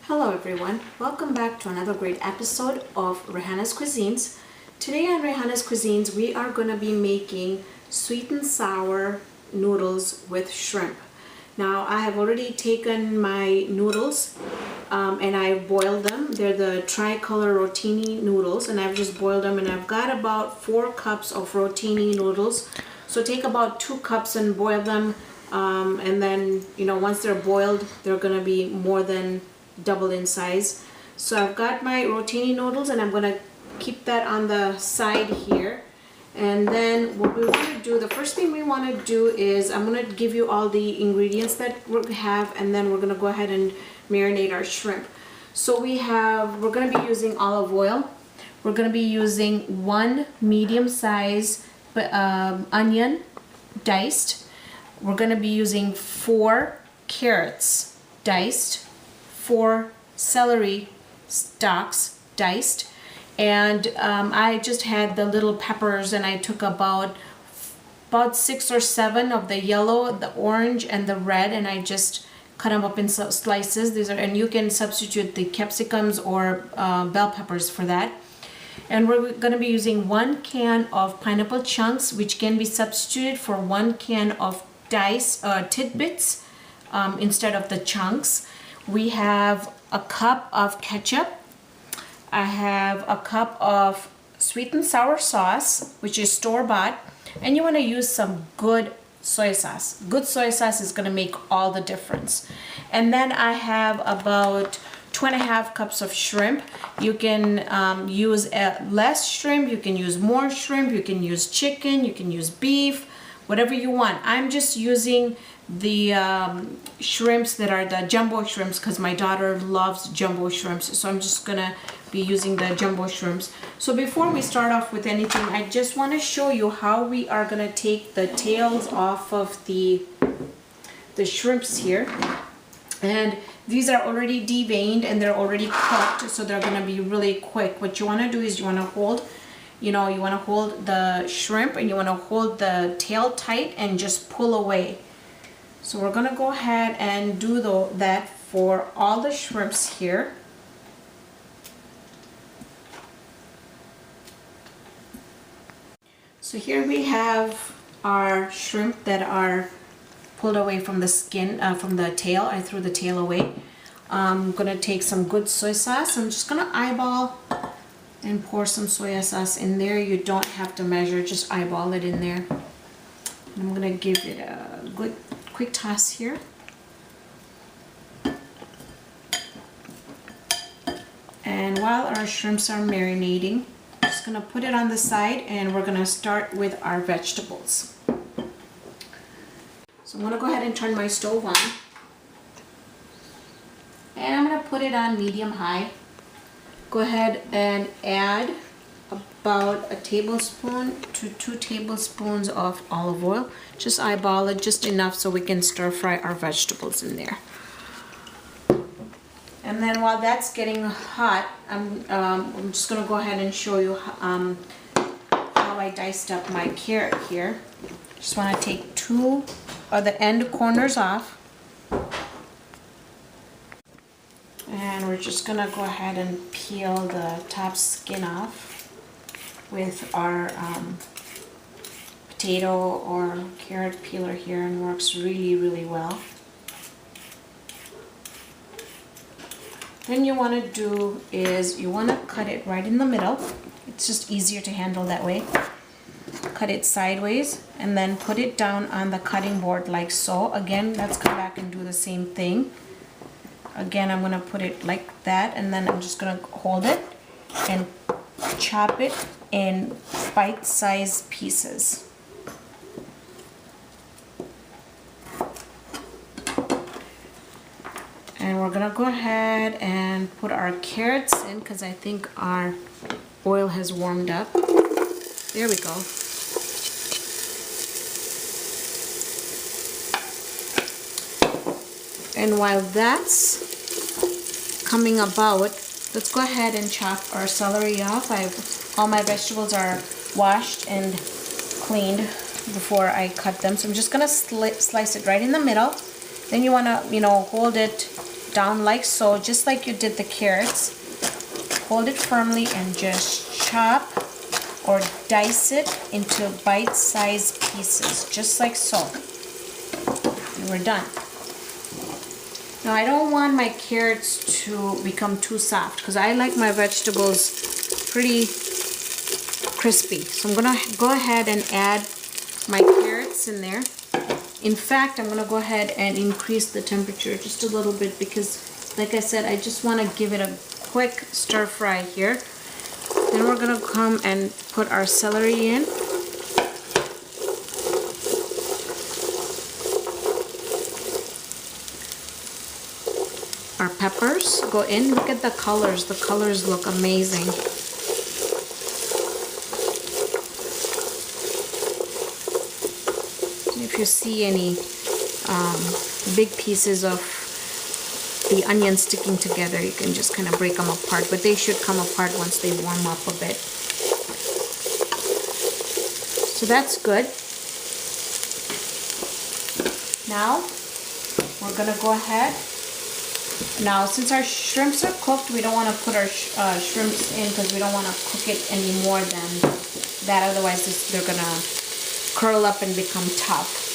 Hello everyone, welcome back to another great episode of Rehanna's Cuisines. Today on Rehanna's Cuisines we are going to be making sweet and sour noodles with shrimp. Now I have already taken my noodles and I boiled them. They're the tricolor rotini noodles and I've just boiled them, and I've got about 4 cups of rotini noodles. So take about 2 cups and boil them, and then once they're boiled they're going to be more than double in size. So I've got my rotini noodles and I'm going to keep that on the side here. And then what we want to do, the first thing we want to do is I'm going to give you all the ingredients that we have, and then we're going to go ahead and marinate our shrimp. So we're going to be using olive oil. We're going to be using 1 medium size onion diced. We're going to be using 4 carrots diced, 4 celery stalks diced, and I just had the little peppers, and I took about 6 or 7 of the yellow, the orange, and the red, and I just cut them up in slices. And you can substitute the capsicums or bell peppers for that. And we're going to be using 1 can of pineapple chunks, which can be substituted for 1 can of tidbits instead of the chunks. We have a cup of ketchup. I have a cup of sweet and sour sauce, which is store-bought, and you want to use some good soy sauce. Good soy sauce is going to make all the difference. And then I have about 2.5 cups of shrimp. You can use less shrimp, you can use more shrimp, you can use chicken, you can use beef, whatever you want. I'm just using the shrimps that are the jumbo shrimps because my daughter loves jumbo shrimps, so I'm just gonna be using the jumbo shrimps. So before we start off with anything, I just want to show you how we are gonna take the tails off of the shrimps here. And these are already deveined and they're already cooked, so they're gonna be really quick. What you want to do is you want to hold the shrimp and you want to hold the tail tight and just pull away. So we're going to go ahead and do that for all the shrimps here. So here we have our shrimp that are pulled away from the skin, from the tail. I threw the tail away. I'm going to take some good soy sauce. I'm just going to eyeball and pour some soy sauce in there. You don't have to measure, just eyeball it in there. And I'm going to give it a good quick toss here. And while our shrimps are marinating, I'm just going to put it on the side and we're going to start with our vegetables. So I'm going to go ahead and turn my stove on. And I'm going to put it on medium-high. Go ahead and add about 1 tablespoon to 2 tablespoons of olive oil. Just eyeball it just enough so we can stir fry our vegetables in there. And then while that's getting hot, I'm just going to go ahead and show you how I diced up my carrot here. Just want to take 2 of the end corners off. And we're just going to go ahead and peel the top skin off with our potato or carrot peeler here, and works really, really well. Then you want to do is you want to cut it right in the middle. It's just easier to handle that way. Cut it sideways and then put it down on the cutting board like so. Again, let's come back and do the same thing. Again, I'm going to put it like that, and then I'm just going to hold it and chop it in bite-sized pieces. And we're going to go ahead and put our carrots in because I think our oil has warmed up. There we go. And while that's coming about, let's go ahead and chop our celery off. All my vegetables are washed and cleaned before I cut them. So I'm just going to slice it right in the middle. Then you want to, hold it down like so, just like you did the carrots. Hold it firmly and just chop or dice it into bite-sized pieces, just like so. And we're done. Now I don't want my carrots to become too soft because I like my vegetables pretty crispy. So I'm gonna go ahead and add my carrots in there. In fact, I'm gonna go ahead and increase the temperature just a little bit because, like I said, I just want to give it a quick stir fry here. Then we're gonna come and put our celery in. Our peppers go in. Look at the colors. The colors look amazing. If you see any big pieces of the onion sticking together, you can just kind of break them apart, but they should come apart once they warm up a bit. So that's good. Now we're gonna go ahead. Now since our shrimps are cooked, we don't want to put our shrimps in because we don't want to cook it any more than that, otherwise they're gonna curl up and become tough.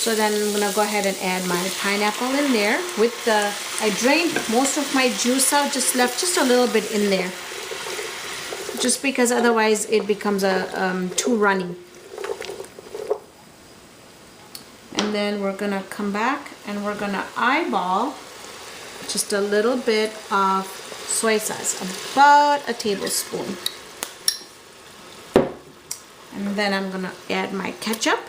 So then I'm gonna go ahead and add my pineapple in there with I drained most of my juice out, just left just a little bit in there, just because otherwise it becomes too runny. And then we're gonna come back and we're gonna eyeball just a little bit of soy sauce, about a tablespoon. And then I'm gonna add my ketchup.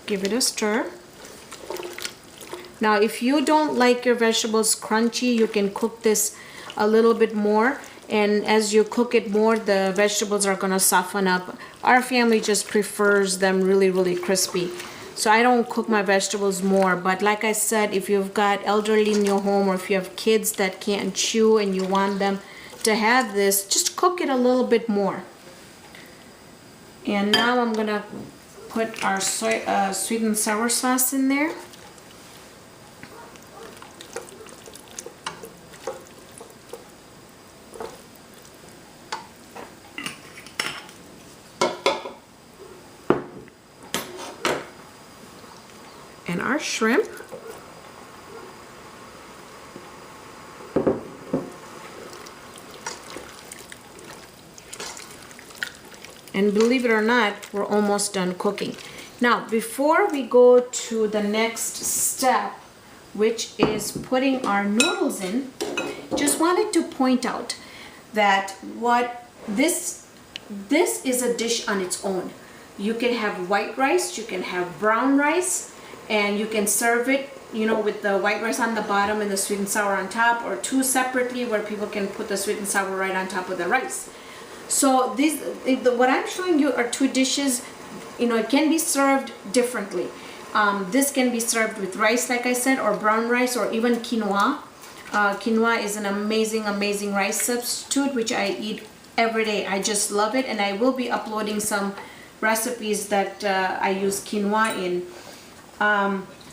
Give it a stir. Now if you don't like your vegetables crunchy, you can cook this a little bit more, and as you cook it more, the vegetables are gonna soften up. Our family just prefers them really crispy, so I don't cook my vegetables more. But like I said, if you've got elderly in your home or if you have kids that can't chew and you want them to have this, just cook it a little bit more. And now I'm gonna put our sweet and sour sauce in there. And our shrimp. And believe it or not, we're almost done cooking. Now, before we go to the next step, which is putting our noodles in, just wanted to point out that this is a dish on its own. You can have white rice, you can have brown rice, and you can serve it, you know, with the white rice on the bottom and the sweet and sour on top, or two separately where people can put the sweet and sour right on top of the rice. So what I'm showing you are two dishes. You know, it can be served differently. This can be served with rice, like I said, or brown rice, or even quinoa. Quinoa is an amazing rice substitute, which I eat every day. I just love it, and I will be uploading some recipes that I use quinoa in.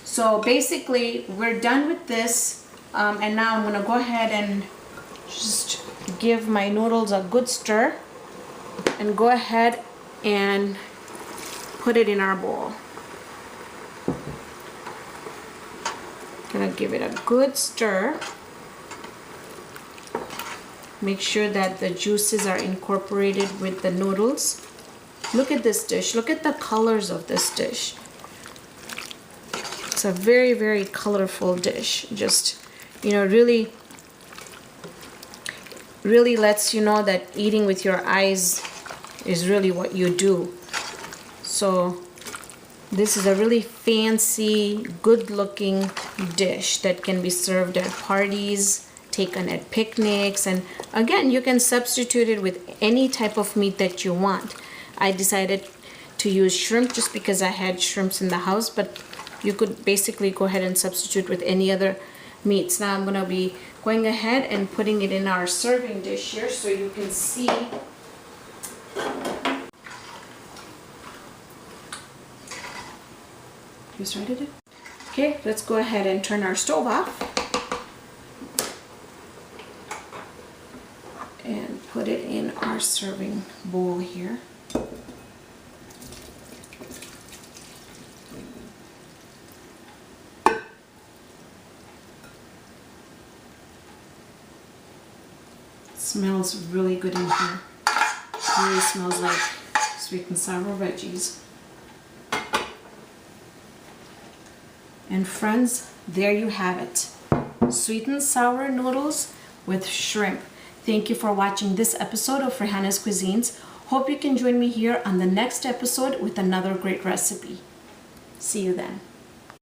So basically, we're done with this, and now I'm gonna go ahead and just give my noodles a good stir, and go ahead and put it in our bowl. Gonna give it a good stir. Make sure that the juices are incorporated with the noodles. Look at this dish. Look at the colors of this dish. It's a very colorful dish. Just, you know, really lets you know that eating with your eyes is really what you do. So this is a really fancy, good looking dish that can be served at parties, taken at picnics, and again, you can substitute it with any type of meat that you want. I decided to use shrimp just because I had shrimps in the house, but you could basically go ahead and substitute with any other meats. Now I'm going to be going ahead and putting it in our serving dish here so you can see. You started it? Okay, let's go ahead and turn our stove off. And put it in our serving bowl here. Smells really good in here. Really smells like sweet and sour veggies. And friends, there you have it. Sweet and sour noodles with shrimp. Thank you for watching this episode of Rehana's Cuisines. Hope you can join me here on the next episode with another great recipe. See you then.